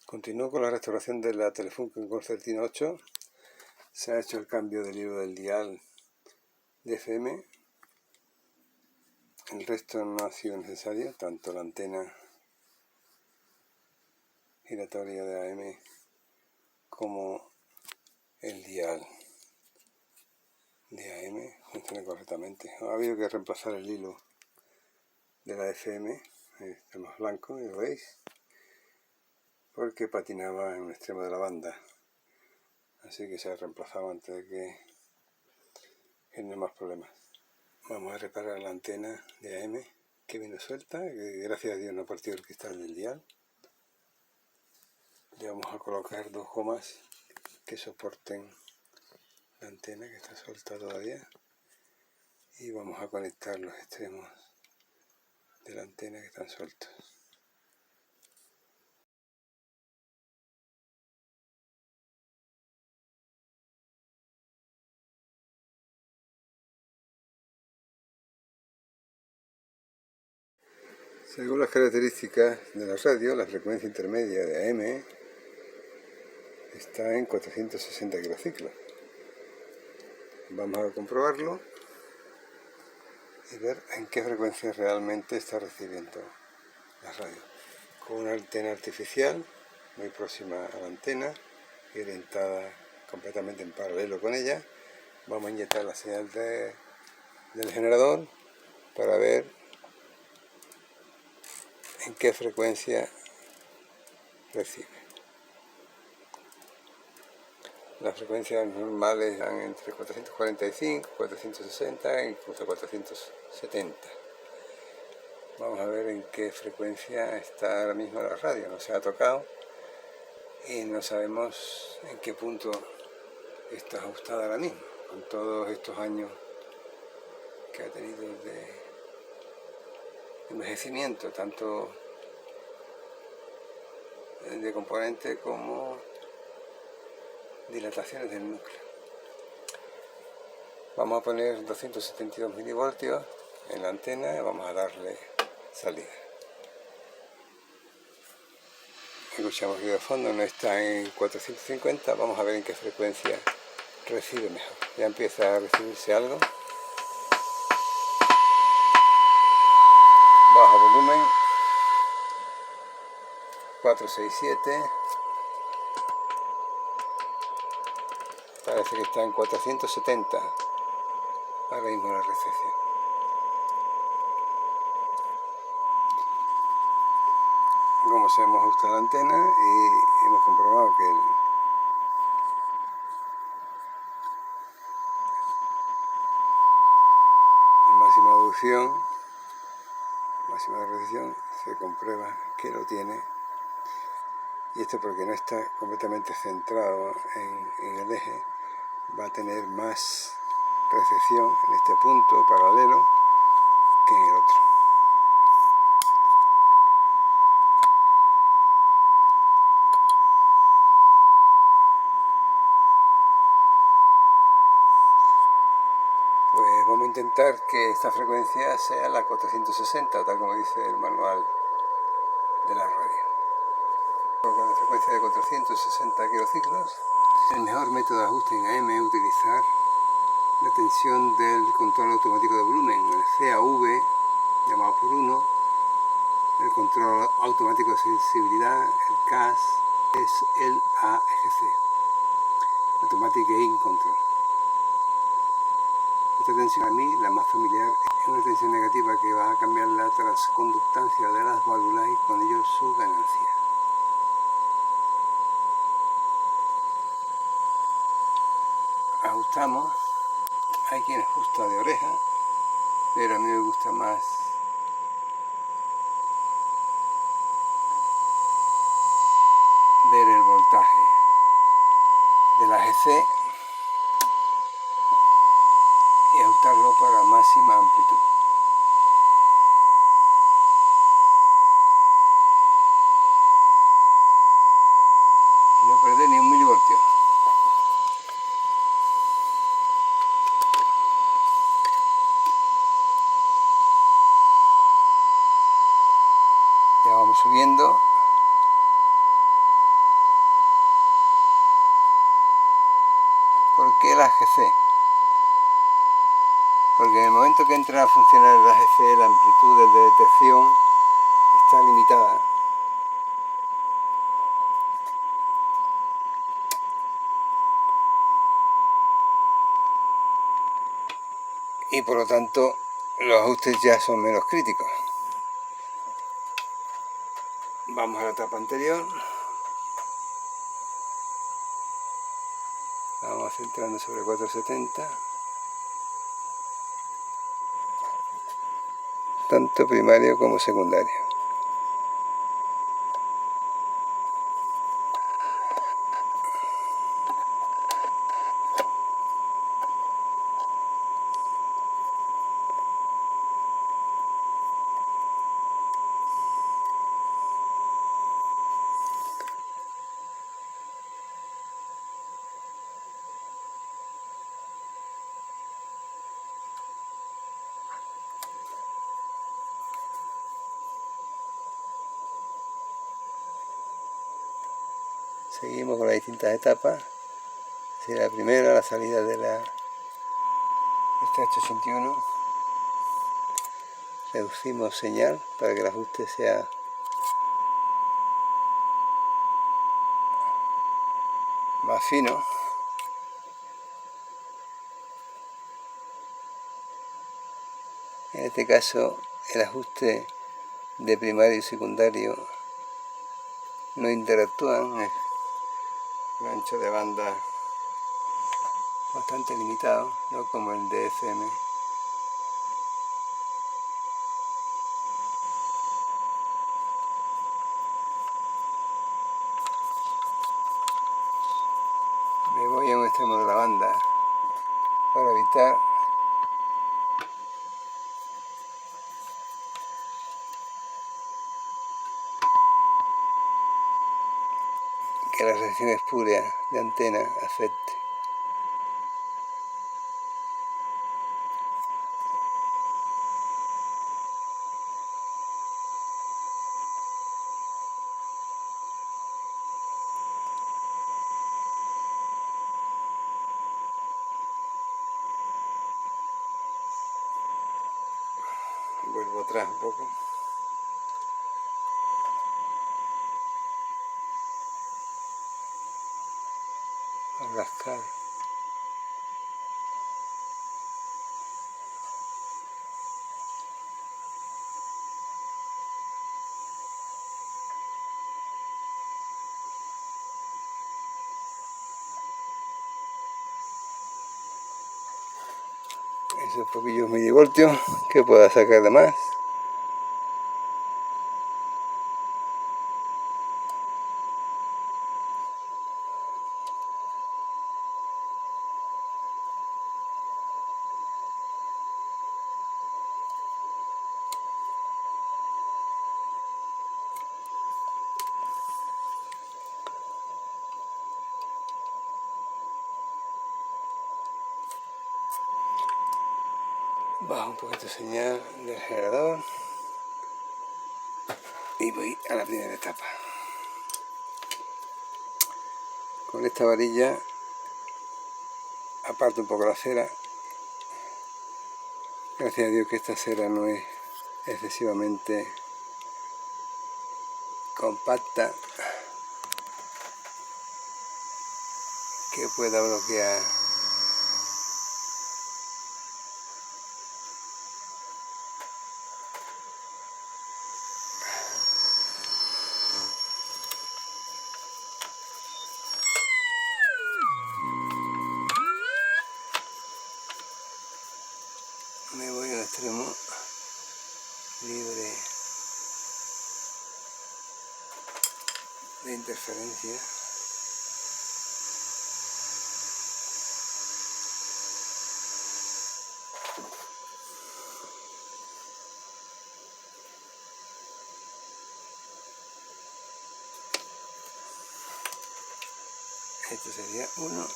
Continúo con la restauración de la Telefunken Concertina 8. Se ha hecho el cambio del hilo del dial de FM. El resto no ha sido necesario, tanto la antena giratoria de AM como el dial de AM funciona correctamente. Ha habido que reemplazar el hilo de la FM, este más blanco, y lo veis, porque patinaba en un extremo de la banda, así que se ha reemplazado antes de que genere más problemas. Vamos a reparar la antena de AM que vino suelta, que gracias a Dios no ha partido el cristal del dial. Le vamos a colocar dos gomas que soporten la antena que está suelta todavía, y vamos a conectar los extremos de la antena que están sueltos. Según las características de la radio, la frecuencia intermedia de AM está en 460 kilociclos. Vamos a comprobarlo y ver en qué frecuencia realmente está recibiendo la radio. Con una antena artificial muy próxima a la antena y orientada completamente en paralelo con ella, vamos a inyectar la señal del generador para ver en qué frecuencia recibe. Las frecuencias normales están entre 445, 460 e incluso 470. Vamos a ver en qué frecuencia está ahora mismo la radio. No se ha tocado y no sabemos en qué punto está ajustada ahora mismo, con todos estos años que ha tenido de envejecimiento, tanto de componente como dilataciones del núcleo. Vamos a poner 272 milivoltios en la antena y vamos a darle salida. Escuchamos ruido de fondo, no está en 450, vamos a ver en qué frecuencia recibe mejor. Ya empieza a recibirse algo. Bajo volumen, 467. Parece que está en 470 ahora mismo la recepción. Como se hemos ajustado la antena y hemos comprobado que en máxima evolución, máxima recepción, se comprueba que lo tiene, y esto porque no está completamente centrado en el eje, va a tener más recepción en este punto paralelo que en el otro. Pues vamos a intentar que esta frecuencia sea la 460, tal como dice el manual de la radio. Con la frecuencia de 460 kilociclos, el mejor método de ajuste en AM es utilizar la tensión del control automático de volumen, el CAV, llamado por uno, el control automático de sensibilidad, el CAS, es el AGC, Automatic Gain Control. Esta tensión, a mí, la más familiar, es una tensión negativa que va a cambiar la transconductancia de las válvulas y con ello su ganancia. Ajustamos. Hay quien ajusta de oreja, pero a mí me gusta más ver y ajustarlo para máxima amplitud. Y no perder ni un milivoltio. Ya vamos subiendo. ¿Por qué la AGC? Porque en el momento que entra a funcionar el AGC, la amplitud de detección está limitada. Y por lo tanto los ajustes ya son menos críticos. Vamos a la etapa anterior. Vamos centrando sobre 470. Tanto primario como secundario. Seguimos con las distintas etapas. La primera, la salida de la esta 881. Reducimos señal para que el ajuste sea más fino. En este caso el ajuste de primario y secundario no interactúan, es un ancho de banda bastante limitado, no como el de FM. Me voy a un extremo de la banda para evitar que la reacción espúrea de antena afecte. Vuelvo atrás un poco. A rascar. Esos poquillos milivoltios que pueda sacar de más. Bajo un poquito de señal del generador y voy a la primera etapa. Con esta varilla aparto un poco la cera. Gracias a Dios que esta cera no es excesivamente compacta que pueda bloquear me voy al extremo libre de interferencia. Este sería uno.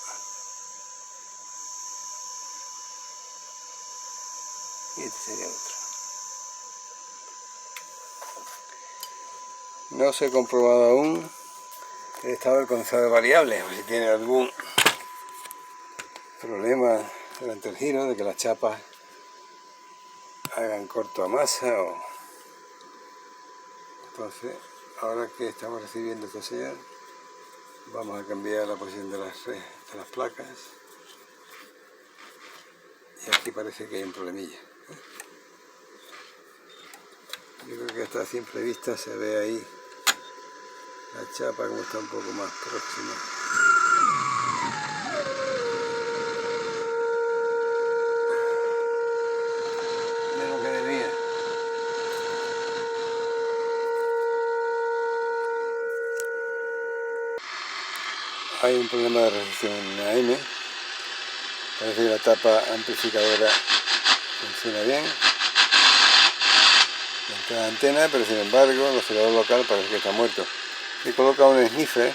Y este sería otro. No se ha comprobado aún el estado del condensador variable, o si tiene algún problema durante el giro de que las chapas hagan corto a masa o... Entonces, ahora que estamos recibiendo esta señal, vamos a cambiar la posición de las placas. Y aquí parece que hay un problemilla. Yo creo que hasta a simple vista se ve ahí la chapa como está un poco más próxima. De lo que debía. Hay un problema de resolución en AM. Parece que la tapa amplificadora funciona bien. Entra la antena, pero sin embargo el oscilador local parece que está muerto. He colocado un sniffer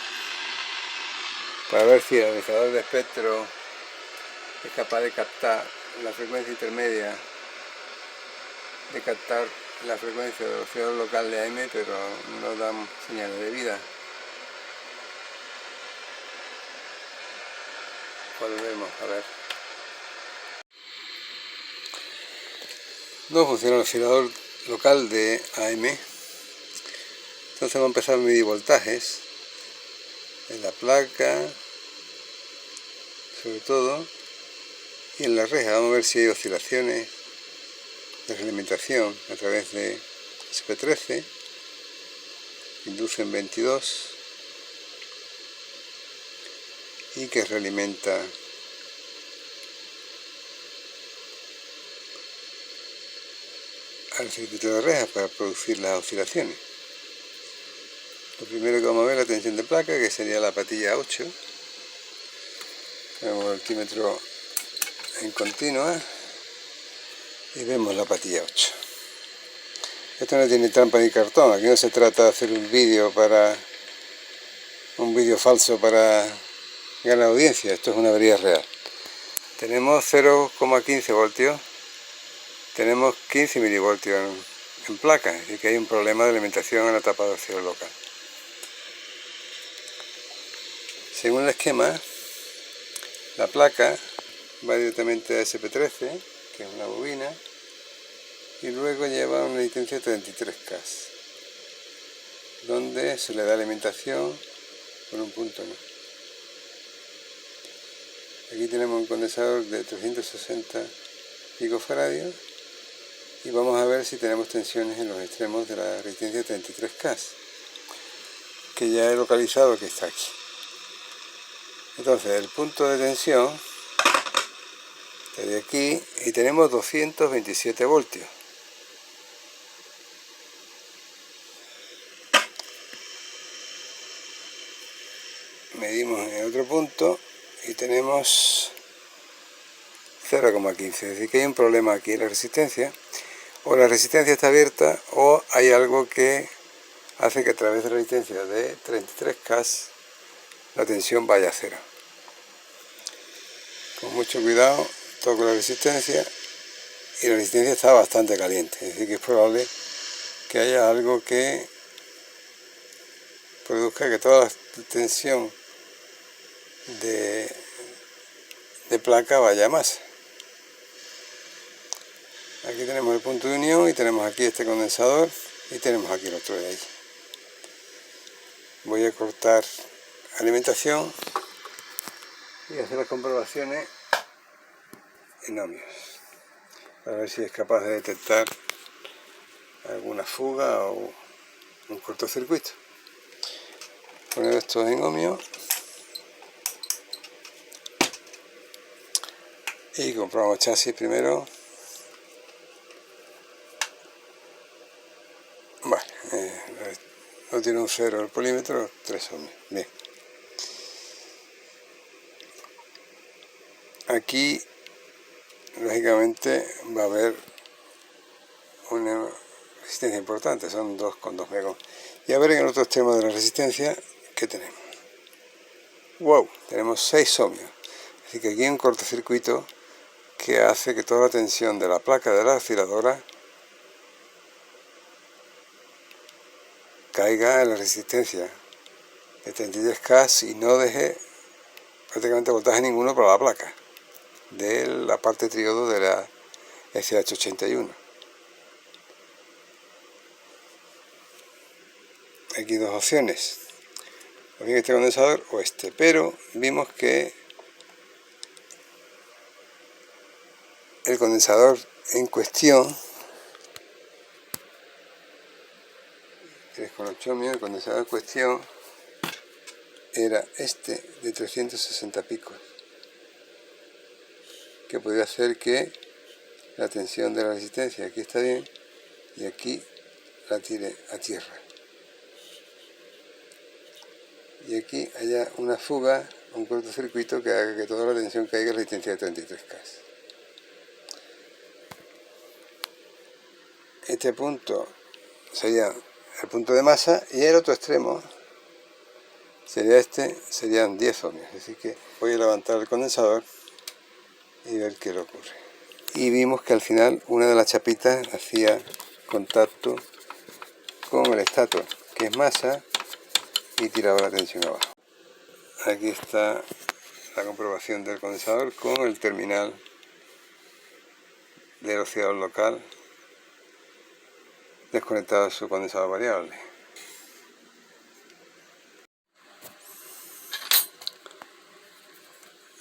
para ver si el analizador de espectro es capaz de captar la frecuencia intermedia, de captar la frecuencia del oscilador local de AM, pero no dan señales de vida. Volvemos a ver. No funciona el oscilador local de AM. Entonces vamos a empezar a medir voltajes en la placa, sobre todo, y en la reja. Vamos a ver si hay oscilaciones de realimentación a través de SP13, inducen 22 y que realimenta al circuito de reja para producir las oscilaciones. Lo primero que vamos a ver es la tensión de placa, que sería la patilla 8. Tenemos el voltímetro en continua y vemos la patilla 8. Esto no tiene trampa ni cartón. Aquí no se trata de hacer un vídeo falso para ganar audiencia. Esto es una avería real. Tenemos 0,15 voltios. Tenemos 15 milivoltios en placa, es decir que hay un problema de alimentación en la tapa de oscilador local. Según el esquema, la placa va directamente a SP13, que es una bobina, y luego lleva una resistencia 33K, donde se le da alimentación por un punto no. Aquí tenemos un condensador de 360 picofaradios y vamos a ver si tenemos tensiones en los extremos de la resistencia 33K, que ya he localizado que está aquí. Entonces el punto de tensión estaría aquí y tenemos 227 voltios. Medimos en otro punto y tenemos 0,15, es decir que hay un problema aquí en la resistencia. O la resistencia está abierta o hay algo que hace que a través de la resistencia de 33K la tensión vaya a cero. Con mucho cuidado toco la resistencia y la resistencia está bastante caliente, es decir que es probable que haya algo que produzca que toda la tensión de placa vaya a más. Aquí tenemos el punto de unión y tenemos aquí este condensador y tenemos aquí el otro de ahí. Voy a cortar alimentación y hacer las comprobaciones en ohmios para ver si es capaz de detectar alguna fuga o un cortocircuito. Poner esto en ohmios y comprobamos chasis primero. Vale, no tiene un 0 el polímetro, 3 ohmios. Bien. Aquí, lógicamente, va a haber una resistencia importante, son 2,2 megos. Y a ver en el otro extremo de la resistencia, ¿qué tenemos? ¡Wow! Tenemos 6 ohmios. Así que aquí hay un cortocircuito que hace que toda la tensión de la placa de la osciladora caiga en la resistencia de 33K y no deje prácticamente voltaje ninguno para la placa de la parte triodo de la SH81. Aquí dos opciones, o bien este condensador o este, pero vimos que el condensador en cuestión, 3,8 ohmios, el condensador en cuestión era este de 360 picos, que podría hacer que la tensión de la resistencia aquí está bien y aquí la tire a tierra. Y aquí haya una fuga, un cortocircuito que haga que toda la tensión caiga en la resistencia de 33K. Este punto sería el punto de masa y el otro extremo sería este, serían 10 ohmios. Así que voy a levantar el condensador y ver qué le ocurre. Y vimos que al final una de las chapitas hacía contacto con el estator, que es masa, y tiraba la tensión abajo. Aquí está la comprobación del condensador con el terminal del oscilador local desconectado de su condensador variable.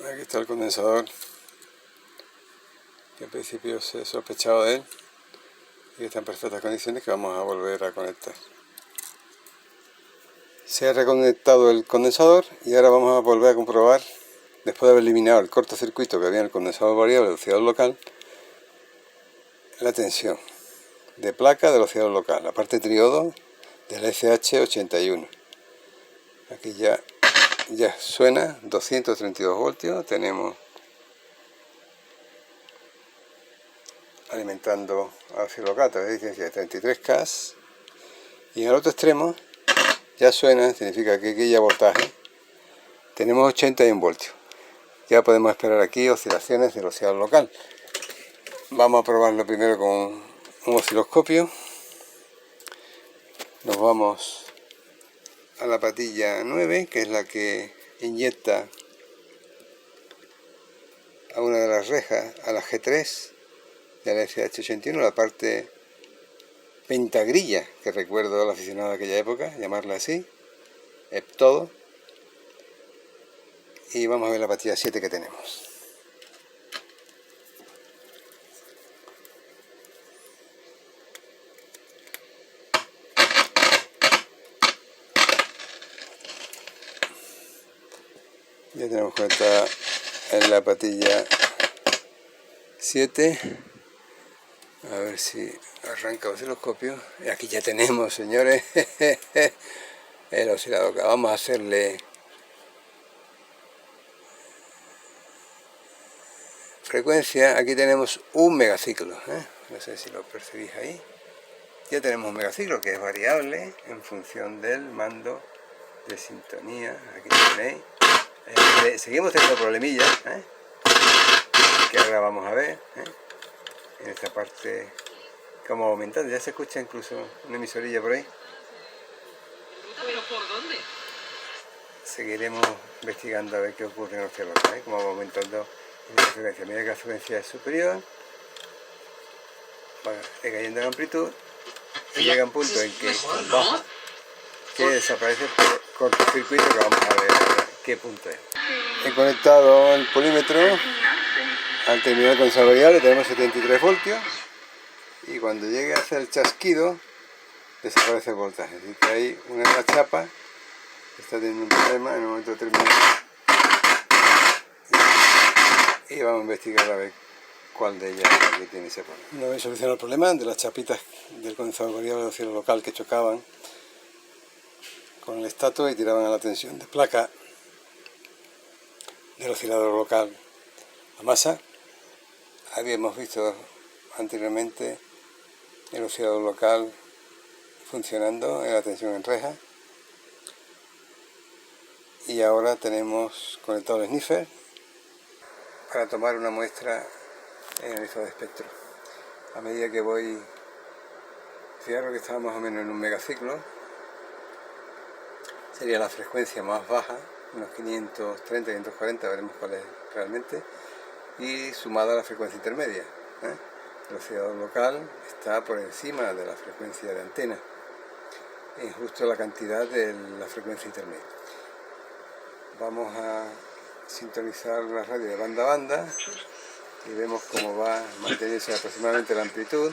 Aquí está el condensador, que en principio se sospechaba de él y está en perfectas condiciones, que vamos a volver a conectar. Se ha reconectado el condensador y ahora vamos a volver a comprobar, después de haber eliminado el cortocircuito que había en el condensador variable del oscilador local, la tensión de placa del oscilador local, la parte triodo del SH81. Aquí ya suena 232 voltios, tenemos alimentando al oscilador local a través de distancia de 33K, y en el otro extremo ya suena, significa que aquí ya voltaje, tenemos 81 voltios. Ya podemos esperar aquí oscilaciones del oscilador local. Vamos a probarlo primero con un osciloscopio. Nos vamos a la patilla 9, que es la que inyecta a una de las rejas, a la G3 de la SH81, la parte pentagrilla, que recuerdo al aficionado de aquella época, llamarla así, todo. Y vamos a ver la patilla 7 que tenemos. Ya tenemos conectada en la patilla 7. A ver si arranca el osciloscopio. Y aquí ya tenemos, señores, el oscilador. Vamos a hacerle frecuencia. Aquí tenemos un megaciclo, no sé si lo percibís ahí. Ya tenemos un megaciclo que es variable en función del mando de sintonía. Aquí tenéis. Seguimos teniendo problemillas, que ahora vamos a ver, en esta parte que vamos aumentando. Ya se escucha incluso una emisorilla por ahí. ¿Pero por dónde? Seguiremos investigando a ver qué ocurre en los cielos, como vamos aumentando la frecuencia. A medida que la frecuencia es superior, va decayendo en amplitud y llega un punto en que baja, que desaparece por cortocircuito, que vamos a ver qué punto es. He conectado el polímetro al terminal con esa variable, tenemos 73 voltios, y cuando llegue a hacer el chasquido desaparece el voltaje. Así que hay una de las chapas que está teniendo un problema en un momento determinado, y vamos a investigar a ver cuál de ellas es la que tiene ese problema. Una vez solucionado el problema de las chapitas del condensador variable de oscilador local que chocaban con el estator y tiraban a la tensión de placa del oscilador local a masa, habíamos visto anteriormente el oscilador local funcionando en la tensión en reja, y ahora tenemos conectado el sniffer para tomar una muestra en el emisor de espectro. A medida que voy, fijaros que está más o menos en un megaciclo, sería la frecuencia más baja, unos 530, 540, veremos cuál es realmente, y sumada a la frecuencia intermedia, ¿eh? El oscilador local está por encima de la frecuencia de antena, en justo la cantidad de la frecuencia intermedia. Vamos a sintonizar la radio de banda a banda y vemos cómo va manteniéndose aproximadamente la amplitud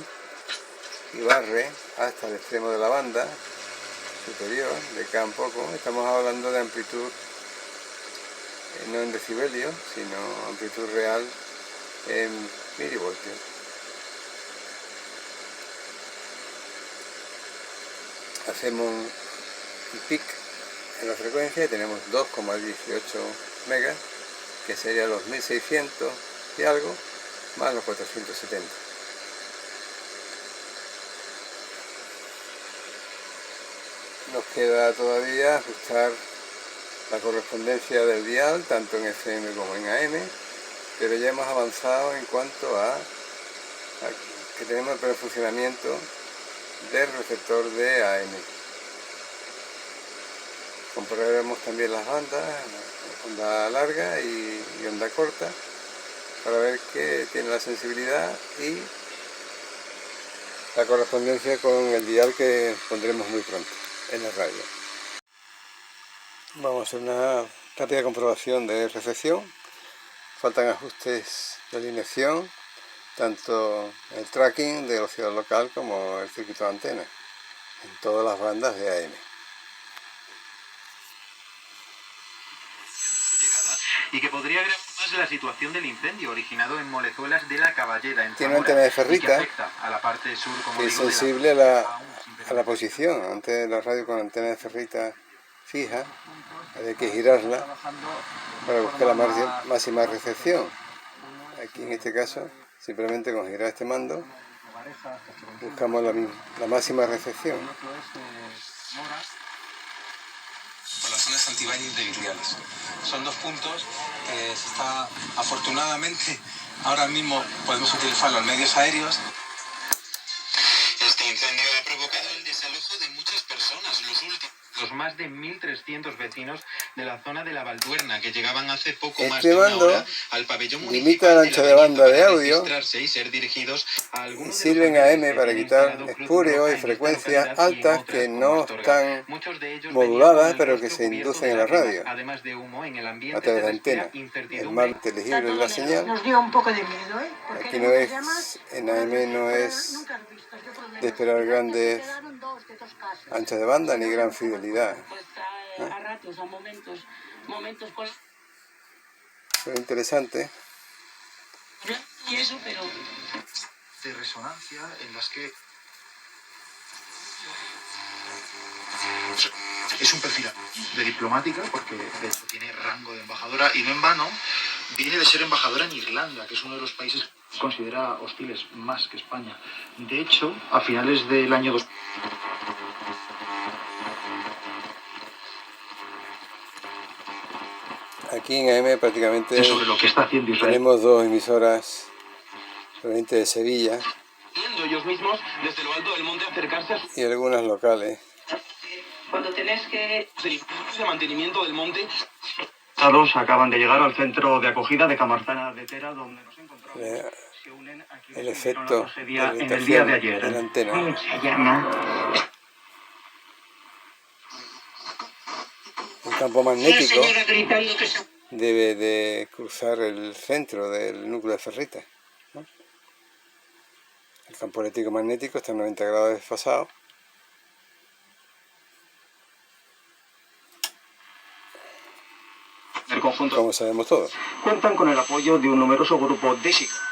y barre hasta el extremo de la banda superior, decae un poco. Estamos hablando de amplitud no en decibelios, sino amplitud real en milivoltios. Hacemos un pic en la frecuencia y tenemos 2,18 megas, que serían los 1600 y algo, más los 470. Nos queda todavía ajustar la correspondencia del dial, tanto en FM como en AM, pero ya hemos avanzado en cuanto a que tenemos el pleno funcionamiento del receptor de AM. Comprobaremos también las bandas, onda larga y onda corta, para ver que tiene la sensibilidad y la correspondencia con el dial que pondremos muy pronto en la radio. Vamos a hacer una rápida comprobación de recepción. Faltan ajustes de alineación, tanto el tracking del oscilador local como el circuito de antena, en todas las bandas de AM. Y que podría agravar más la situación del incendio originado en Molezuelas de la Caballera, en Tiene una Zamora, antena de ferrita que afecta a la parte sur, como que es digo, sensible a la posición. Antes la radio con antena de ferrita fija, hay que girarla para buscar la máxima recepción. Aquí en este caso, simplemente con girar este mando, buscamos la máxima recepción. Por las zonas anti-binding de virreales. Son dos puntos que se está, afortunadamente, ahora mismo podemos utilizarlo en medios aéreos. Este incendio ha provocado el desalojo de muchas personas, los más de 1.300 vecinos de la zona de la Valduerna, que llegaban hace poco más de una hora al pabellón municipal limita el ancho de banda de audio y ser dirigidos a y sirven AM para quitar espurios y frecuencias altas que no están moduladas pero que se inducen en la radio además de humo en el ambiente, a través de antena. El más inteligible es la señal. Nos dio un poco de miedo, ¿eh? Aquí no es, en AM no es de esperar grandes anchos de banda ni gran fidelidad. A ratos, a momentos con... Es interesante. Y eso, pero... de resonancia en las que es un perfil de diplomática, porque de hecho tiene rango de embajadora, y no en vano viene de ser embajadora en Irlanda, que es uno de los países que se considera hostiles más que España. De hecho, a finales del año 2000... Aquí en AM prácticamente sobre lo que está haciendo Israel. Tenemos dos emisoras provenientes de Sevilla ellos mismos desde lo alto del monte acercarse a y algunas locales. Cuando tenés que... de mantenimiento del monte. Todos acaban de llegar al centro de acogida de Camarzana de Tera, donde nos encontramos. Se unen a quienes El efecto la tragedia de en el día de irritación ayer. de la antena Se llama... el campo magnético señora gritando que se... debe de cruzar el centro del núcleo de ferrita, ¿no? El campo eléctrico magnético está a 90 grados desfasado. El conjunto Como sabemos todos. cuentan con el apoyo de un numeroso grupo de psicólogos.